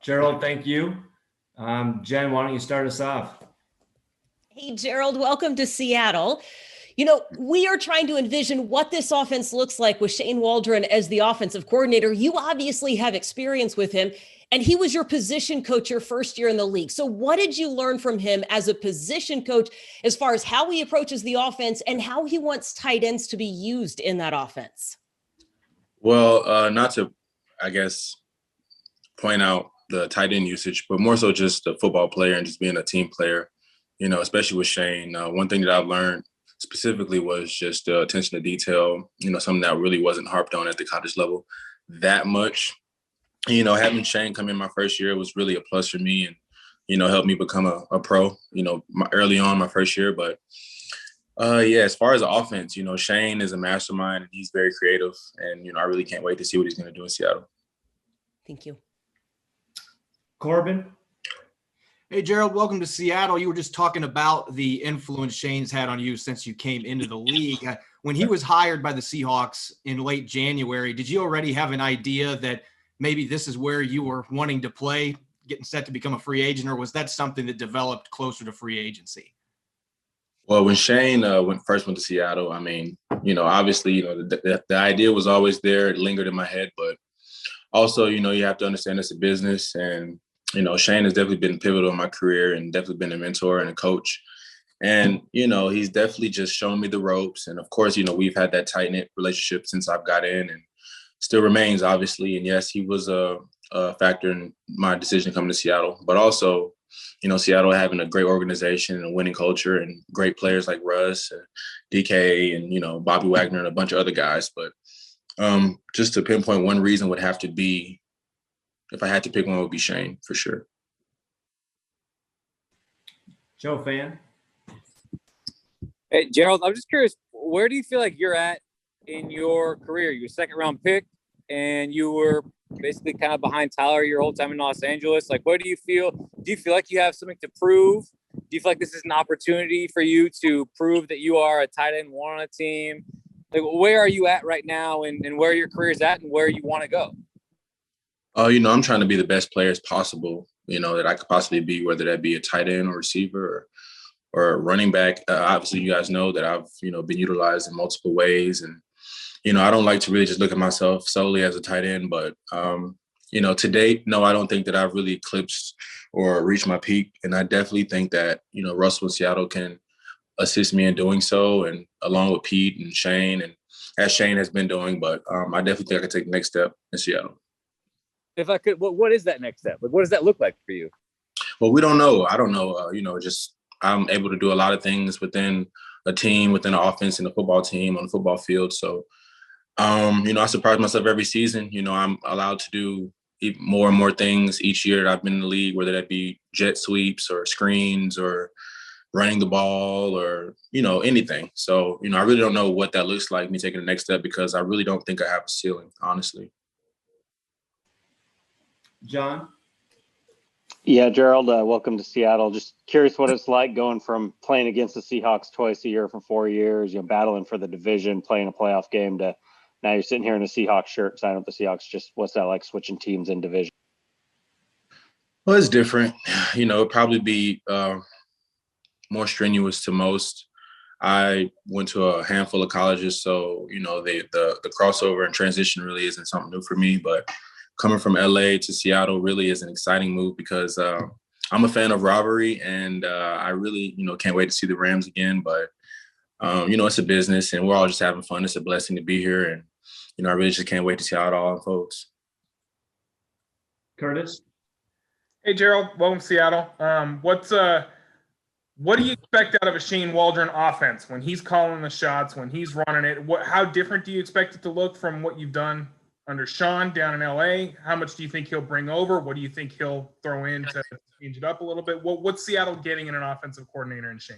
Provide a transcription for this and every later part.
Gerald, thank you. Jen, why don't you start us off? Hey, Gerald, welcome to Seattle. We are trying to envision what this offense looks like with Shane Waldron as the offensive coordinator. You obviously have experience with him, and he was your position coach your first year in the league. So what did you learn from him as a position coach as far as how he approaches the offense and how he wants tight ends to be used in that offense? Well, not to, I guess, point out the tight end usage, but more so just the football player and just being a team player, especially with Shane. One thing that I've learned specifically was just attention to detail, something that really wasn't harped on at the college level that much. Having Shane come in my first year was really a plus for me and, helped me become a pro, early on my first year. But as far as the offense, Shane is a mastermind and he's very creative. And, I really can't wait to see what he's going to do in Seattle. Thank you. Corbin? Hey, Gerald, welcome to Seattle. You were just talking about the influence Shane's had on you since you came into the league. When he was hired by the Seahawks in late January, did you already have an idea that maybe this is where you were wanting to play, getting set to become a free agent, or was that something that developed closer to free agency? Well, when Shane first went to Seattle, obviously, the idea was always there. It lingered in my head, but also, you have to understand it's a business and, Shane has definitely been pivotal in my career and definitely been a mentor and a coach. And, he's definitely just shown me the ropes. And of course, we've had that tight knit relationship since I've got in and still remains, obviously. And yes, he was a factor in my decision coming to Seattle, but also, Seattle having a great organization and a winning culture and great players like Russ, DK, and, Bobby Wagner and a bunch of other guys. But just to pinpoint one reason would have to be, if I had to pick one, it would be Shane for sure. Joe Fan? Hey, Gerald, I'm just curious, where do you feel like you're at in your career? You're a second round pick and you were basically kind of behind Tyler your whole time in Los Angeles. Like, what do you feel? Do you feel like you have something to prove? Do you feel like this is an opportunity for you to prove that you are a tight end one on a team? Like, where are you at right now and where your career is at and where you want to go? I'm trying to be the best player as possible, that I could possibly be, whether that be a tight end or receiver or a running back. Obviously, you guys know that I've, been utilized in multiple ways. And, I don't like to really just look at myself solely as a tight end. But, to date, no, I don't think that I've really eclipsed or reached my peak. And I definitely think that, Russell and Seattle can assist me in doing so, and along with Pete and Shane, and as Shane has been doing. But I definitely think I could take the next step in Seattle. If I could, what is that next step? Like, what does that look like for you? Well, we don't know. I don't know. Just I'm able to do a lot of things within a team, within an offense and a football team on the football field. So, I surprise myself every season. I'm allowed to do more and more things each year that I've been in the league, whether that be jet sweeps or screens or running the ball or, anything. So, I really don't know what that looks like, me taking the next step, because I really don't think I have a ceiling, honestly. John? Yeah, Gerald, welcome to Seattle. Just curious what it's like going from playing against the Seahawks twice a year for 4 years, battling for the division, playing a playoff game, to now you're sitting here in a Seahawks shirt, signing up the Seahawks. Just what's that like, switching teams in division? Well, it's different. It'd probably be more strenuous to most. I went to a handful of colleges, so, the crossover and transition really isn't something new for me. But coming from LA to Seattle really is an exciting move because I'm a fan of rivalry, and I really, can't wait to see the Rams again. But, it's a business and we're all just having fun. It's a blessing to be here. And, I really just can't wait to see how it all unfolds. Curtis? Hey, Gerald, welcome to Seattle. What do you expect out of a Shane Waldron offense when he's calling the shots, when he's running it? How different do you expect it to look from what you've done under Sean down in LA? How much do you think he'll bring over? What do you think he'll throw in to change it up a little bit? What's Seattle getting in an offensive coordinator in Shane?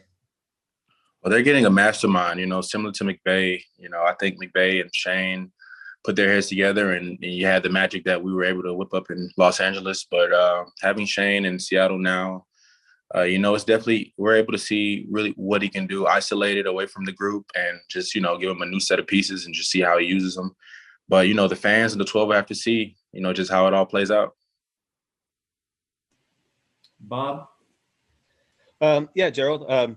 Well, they're getting a mastermind, similar to McVay. I think McVay and Shane put their heads together and you had the magic that we were able to whip up in Los Angeles. But having Shane in Seattle now, it's definitely, we're able to see really what he can do isolated away from the group and just, give him a new set of pieces and just see how he uses them. But, the fans and the 12 have to see, just how it all plays out. Bob? Yeah, Gerald.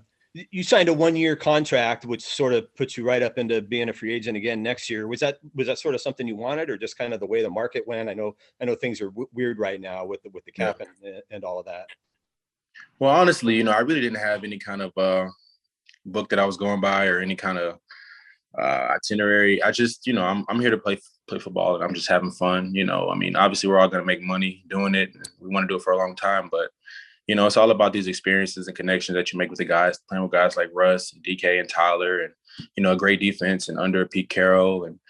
You signed a 1-year contract, which sort of puts you right up into being a free agent again next year. Was that sort of something you wanted, or just kind of the way the market went? I know things are weird right now with the cap and all of that. Well, honestly, I really didn't have any kind of book that I was going by or any kind of itinerary. I just, I'm here to play football, and I'm just having fun. Obviously we're all going to make money doing it. We want to do it for a long time, but it's all about these experiences and connections that you make with the guys, playing with guys like Russ and DK and Tyler, and a great defense and under Pete Carroll, and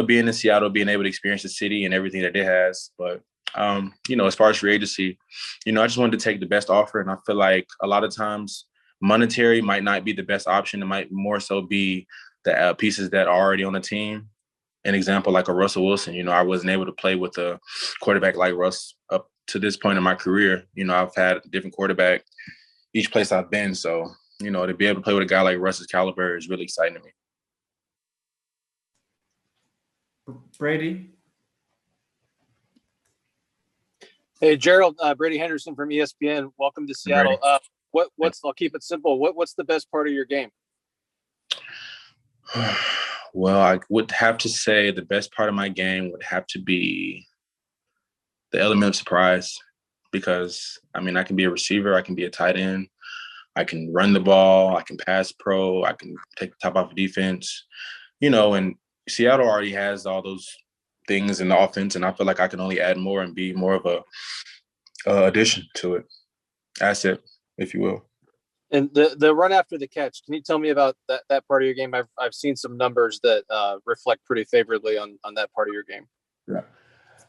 being in Seattle, being able to experience the city and everything that it has. But as far as free agency, I just wanted to take the best offer, and I feel like a lot of times monetary might not be the best option. It might more so be the pieces that are already on the team. An example like a Russell Wilson, I wasn't able to play with a quarterback like Russ up to this point in my career. I've had a different quarterback each place I've been. So, to be able to play with a guy like Russ's caliber is really exciting to me. Brady? Hey, Gerald, Brady Henderson from ESPN. Welcome to Seattle. I'll keep it simple. What's the best part of your game? Well, I would have to say the best part of my game would have to be the element of surprise, because, I can be a receiver, I can be a tight end, I can run the ball, I can pass pro, I can take the top off of defense, and Seattle already has all those things in the offense, and I feel like I can only add more and be more of a addition to it, asset, if you will. And the run after the catch, can you tell me about that part of your game? I've seen some numbers that reflect pretty favorably on that part of your game. Yeah.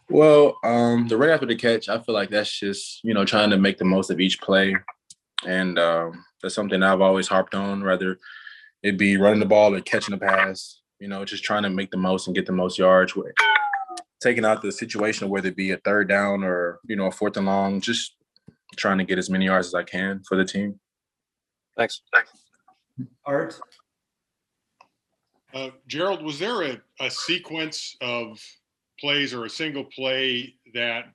Well, the run after the catch, I feel like that's just, trying to make the most of each play. And that's something I've always harped on, whether it be running the ball or catching a pass, just trying to make the most and get the most yards. Taking out the situation, whether it be a third down or, a fourth and long, just trying to get as many yards as I can for the team. Thanks. Art? Gerald, was there a sequence of plays or a single play that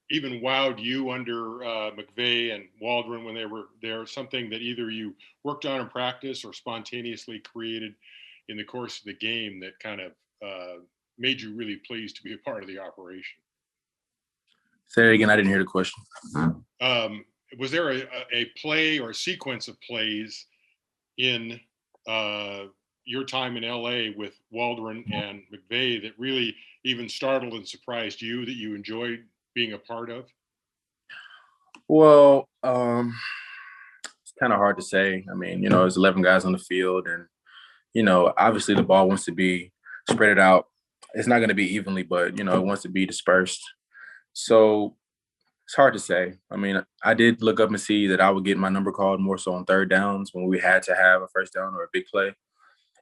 even wowed you under McVay and Waldron when they were there, something that either you worked on in practice or spontaneously created in the course of the game that kind of made you really pleased to be a part of the operation? Say it again. I didn't hear the question. Was there a play or a sequence of plays in your time in LA with Waldron and McVay that really even startled and surprised you, that you enjoyed being a part of? Well, it's kind of hard to say. There's 11 guys on the field, and, obviously the ball wants to be spread out. It's not going to be evenly, but, it wants to be dispersed. So it's hard to say. I did look up and see that I would get my number called more so on third downs when we had to have a first down or a big play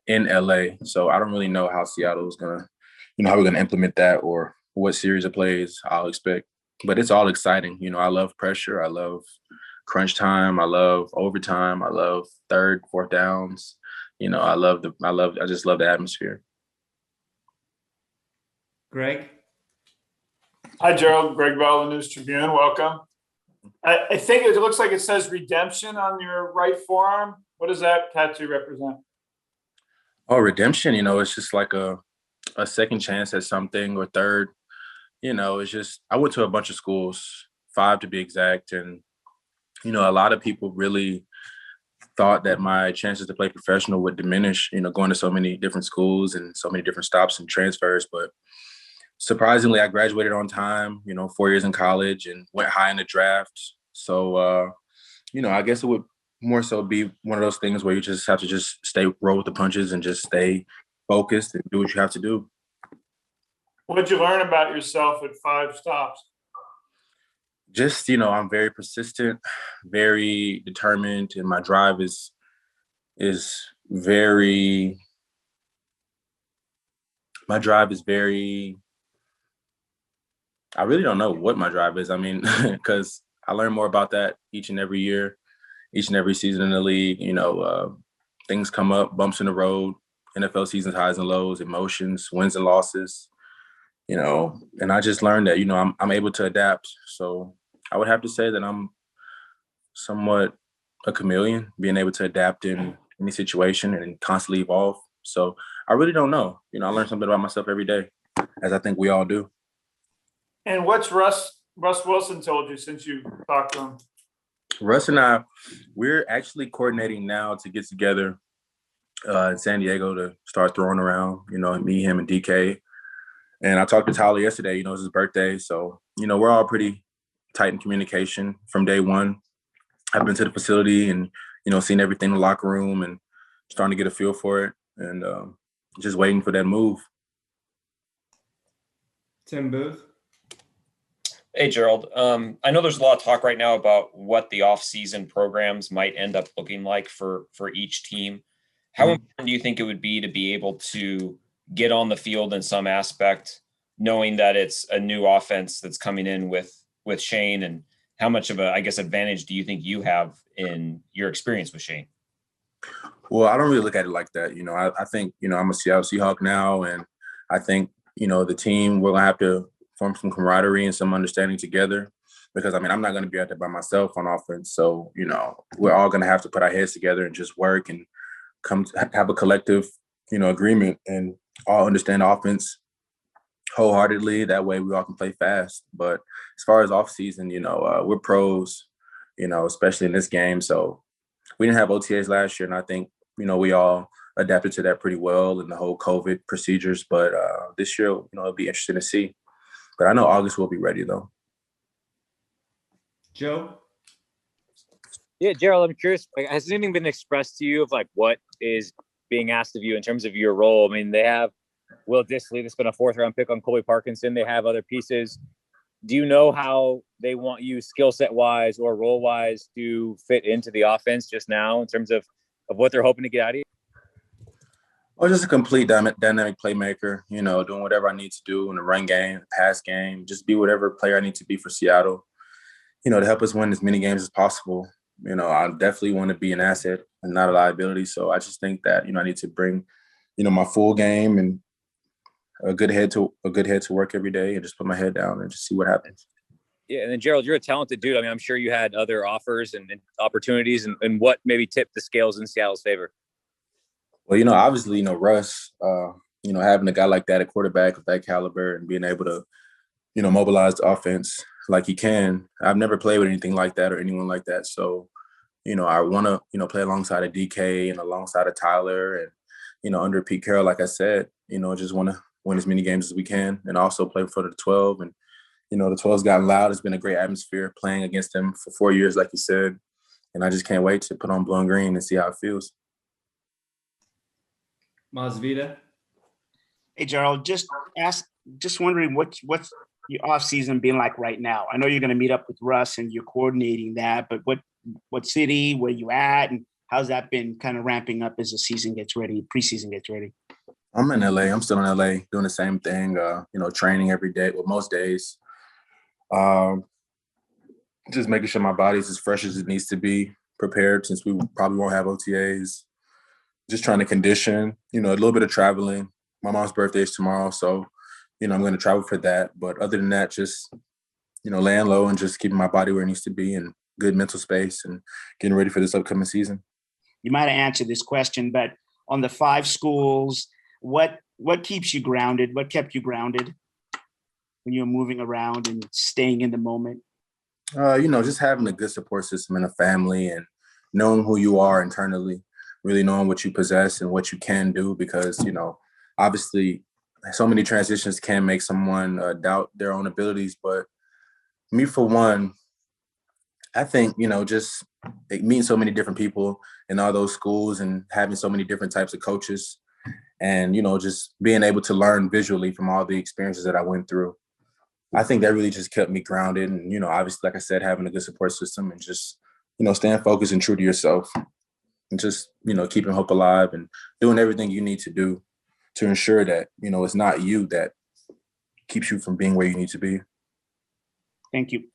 in LA. So I don't really know how Seattle is going to, how we're going to implement that or what series of plays I'll expect. But it's all exciting. I love pressure. I love crunch time. I love overtime. I love third, fourth downs. I just love the atmosphere. Greg? Hi, Gerald. Greg Bell, the News Tribune. Welcome. I think it looks like it says redemption on your right forearm. What does that tattoo represent? Oh, redemption, it's just like a second chance at something, or third. It's just, I went to a bunch of schools, 5 to be exact. And, a lot of people really thought that my chances to play professional would diminish, going to so many different schools and so many different stops and transfers. But surprisingly, I graduated on time, 4 years in college, and went high in the draft. So, I guess it would more so be one of those things where you just have to just roll with the punches and just stay focused and do what you have to do. What did you learn about yourself at 5 stops? Just, I'm very persistent, very determined, and my drive is very I really don't know what my drive is. Because I learn more about that each and every year, each and every season in the league. Things come up, bumps in the road, NFL season's highs and lows, emotions, wins and losses, and I just learned that, I'm able to adapt. So I would have to say that I'm somewhat a chameleon, being able to adapt in any situation and constantly evolve. So I really don't know. I learn something about myself every day, as I think we all do. And what's Russ Wilson told you since you talked to him? Russ and I, we're actually coordinating now to get together in San Diego to start throwing around, me, him, and DK. And I talked to Tyler yesterday, it's his birthday. So, we're all pretty tight in communication from day one. I've been to the facility and, seen everything in the locker room and starting to get a feel for it and just waiting for that move. Tim Booth. Hey, Gerald. I know there's a lot of talk right now about what the off-season programs might end up looking like for each team. How important do you think it would be to be able to get on the field in some aspect, knowing that it's a new offense that's coming in with Shane, and how much of a, advantage do you think you have in your experience with Shane? Well, I don't really look at it like that. I think, I'm a Seattle Seahawk now, and I think, the team, we're going to have to form some camaraderie and some understanding together because, I'm not going to be out there by myself on offense. So, we're all going to have to put our heads together and just work and come to have a collective, agreement and all understand offense wholeheartedly. That way we all can play fast. But as far as off season, we're pros, especially in this game. So we didn't have OTAs last year. And I think, we all adapted to that pretty well in the whole COVID procedures. But this year, it'll be interesting to see. But I know August will be ready, though. Joe? Yeah, Gerald, I'm curious, has anything been expressed to you of what is being asked of you in terms of your role? They have Will Dissly, that's been a 4th-round pick on Colby Parkinson. They have other pieces. Do you know how they want you skill set wise or role wise to fit into the offense just now in terms of what they're hoping to get out of you? Well, just a complete dynamic playmaker, doing whatever I need to do in the run game, pass game, just be whatever player I need to be for Seattle, to help us win as many games as possible. I definitely want to be an asset and not a liability. So I just think that, I need to bring, my full game and a good head to work every day and just put my head down and just see what happens. Yeah. And then Gerald, you're a talented dude. I'm sure you had other offers and opportunities and what maybe tipped the scales in Seattle's favor. Well, obviously, Russ, having a guy like that, a quarterback of that caliber and being able to, mobilize the offense like he can. I've never played with anything like that or anyone like that. So, I want to, play alongside of DK and alongside of Tyler and, under Pete Carroll, like I said, just want to win as many games as we can and also play for the 12. And, the 12's gotten loud. It's been a great atmosphere playing against them for 4 years, like you said. And I just can't wait to put on blue and green and see how it feels. Masvita. Hey, Gerald, just wondering what's your off season been like right now? I know you're going to meet up with Russ and you're coordinating that, but what city, where you at, and how's that been kind of ramping up as the season gets ready, preseason gets ready? I'm in LA. I'm still in LA doing the same thing, training every day, well, most days. Just making sure my body's as fresh as it needs to be, prepared since we probably won't have OTAs. Just trying to condition, a little bit of traveling. My mom's birthday is tomorrow, so, I'm going to travel for that. But other than that, just, laying low and just keeping my body where it needs to be and good mental space and getting ready for this upcoming season. You might have answered this question, but on the 5 schools, what keeps you grounded? What kept you grounded when you're moving around and staying in the moment? Just having a good support system and a family and knowing who you are internally, really knowing what you possess and what you can do because, obviously so many transitions can make someone doubt their own abilities. But me, for one, I think, just meeting so many different people in all those schools and having so many different types of coaches and, just being able to learn visually from all the experiences that I went through. I think that really just kept me grounded. And, obviously, like I said, having a good support system and just, staying focused and true to yourself and just, keeping hope alive and doing everything you need to do to ensure that, it's not you that keeps you from being where you need to be. Thank you.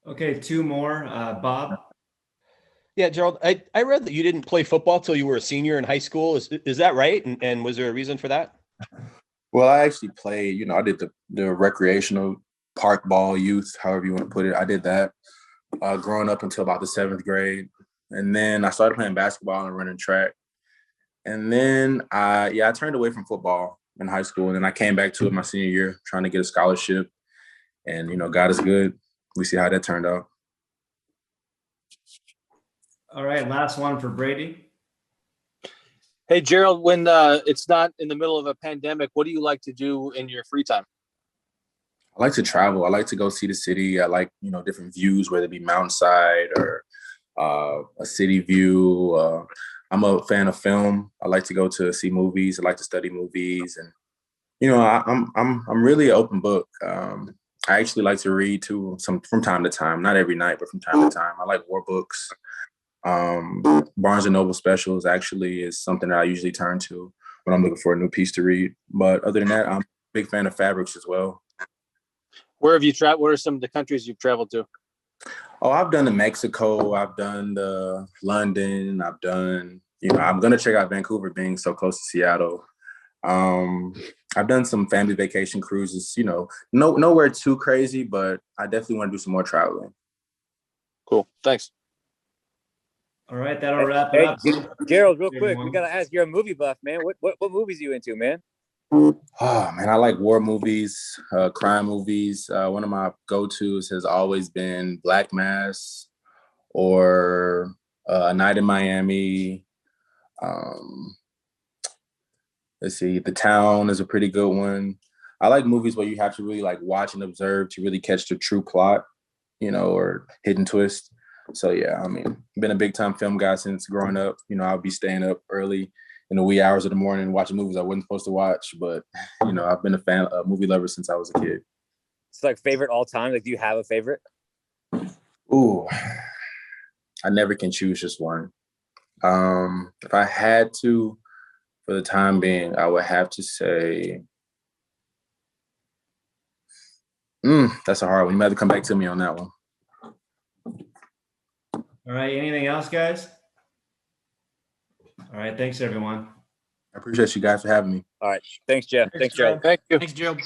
Okay, 2 more. Bob? Yeah, Gerald, I read that you didn't play football till you were a senior in high school. Is that right? And was there a reason for that? Well, I actually played, I did the recreational park ball youth, however you want to put it. I did that. growing up until about the 7th grade. And then I started playing basketball and running track. And then I turned away from football in high school. And then I came back to it my senior year, trying to get a scholarship. And, God is good. We see how that turned out. All right, last one for Brady. Hey, Gerald, when it's not in the middle of a pandemic, what do you like to do in your free time? I like to travel. I like to go see the city. I like, different views, whether it be mountainside or a city view. I'm a fan of film. I like to go to see movies. I like to study movies, and I'm really an open book. I actually like to read too, from time to time, not every night, but from time to time. I like war books. Barnes and Noble specials actually is something that I usually turn to when I'm looking for a new piece to read. But other than that, I'm a big fan of fabrics as well. Where have you traveled? What are some of the countries you've traveled to? Oh, I've done the Mexico. I've done the London. I've done, I'm going to check out Vancouver being so close to Seattle. I've done some family vacation cruises, nowhere too crazy, but I definitely want to do some more traveling. Cool. Thanks. All right, that'll wrap it up. Gerald, real quick, we gotta ask. You're a movie buff, man. What movies are you into, man? Oh man, I like war movies, crime movies. One of my go-tos has always been Black Mass or A Night in Miami. Let's see, The Town is a pretty good one. I like movies where you have to really watch and observe to really catch the true plot, or hidden twist. So yeah, been a big time film guy since growing up. I'll be staying up early in the wee hours of the morning watching movies I wasn't supposed to watch. But I've been a movie lover since I was a kid. It's favorite all time. Do you have a favorite? Ooh, I never can choose just one. If I had to, for the time being, I would have to say, that's a hard one. You might have to come back to me on that one. All right, anything else, guys? All right, thanks, everyone. I appreciate you guys for having me. All right. Thanks, Jeff. Thanks, Gerald. Thank you. Thanks, Gerald.